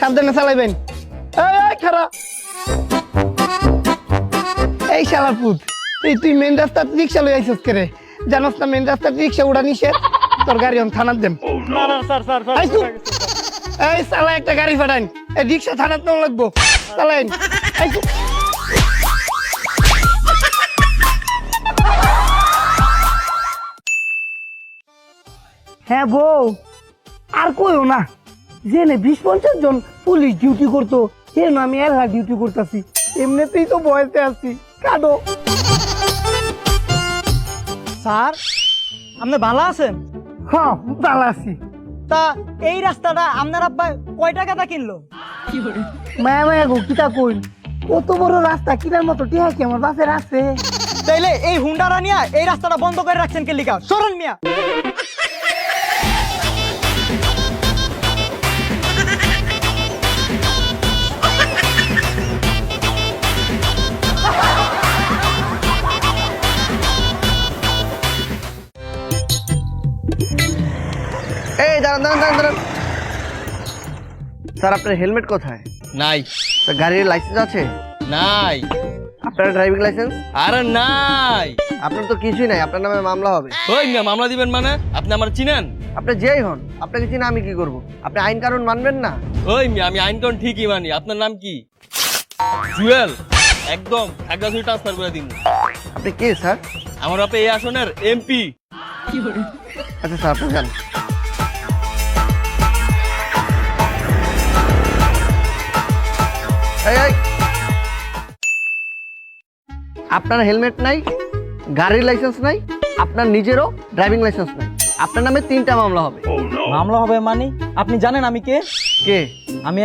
সাবধানে চালাইবেন। এই খারাপ এই শালার পুত, তুই মেন রাস্তার রিক্সা লই আইছস কে রে? জানোস না মেন রাস্তার রিক্সা উড়া নিষেধ? তোর গাড়ি আমি থানাত দেম। না না স্যার স্যার স্যার এই শালা একটা গাড়ি পাঠাইন, এই রিক্সা থানাত নেওয়া লাগবো। চালাইন। হ্যাঁ বউ, আর কইও না, জেনে 20-50 জন পুলিশ ডিউটি করতো, কেন আমি এলা ডিউটি করতেছি। এমনিতেই তো বয়সে আছি, কাঁদো। স্যার আপনি ভালো আছেন? হ্যাঁ ভালো আছি। তা এই রাস্তাটা আপনার আব্বা কয় টাকাটা কিনলো? মায়া মায়া গো কিতা কইন, কত বড় রাস্তা কিনার মতো টিহা কি আমার বাপের আছে? তাইলে এই হুন্ডারা নিয়ে এই রাস্তাটা বন্ধ করে রাখছেন কে লিগা? সরণ মিয়া। এই দাঁড়ান দাঁড়ান দাঁড়ান দাঁড়ান স্যার, আপনার হেলমেট কোথায়? নাই। স্যার, গাড়ির লাইসেন্স আছে? নাই। আপনার ড্রাইভিং লাইসেন্স? আরে নাই। আপনার তো কিছুই নাই, আপনার নামে মামলা হবে। ওই মিয়া মামলা দিবেন মানে? আপনি আমার চিনেন? আপনি যেই হন, আপনাকে চিনে আমি কি করব? আপনি আইন কানুন মানবেন না? ওই মিয়া আমি আইন কানুন ঠিকই মানি। আপনার নাম কি? জুয়েল। একদম একটা সুই ট্রান্সফার করে দিন। আপনি কে স্যার? আমার আপনি এই আসনের এমপি। আচ্ছা স্যার, আপনি যান। এই, এই। আপনার হেলমেট নাই, গাড়ির লাইসেন্স নাই, আপনার নিজেরও ড্রাইভিং লাইসেন্স নাই, আপনার নামে 3টা মামলা হবে। মামলা হবে মানে? আপনি জানেন আমি কে? কে? আমি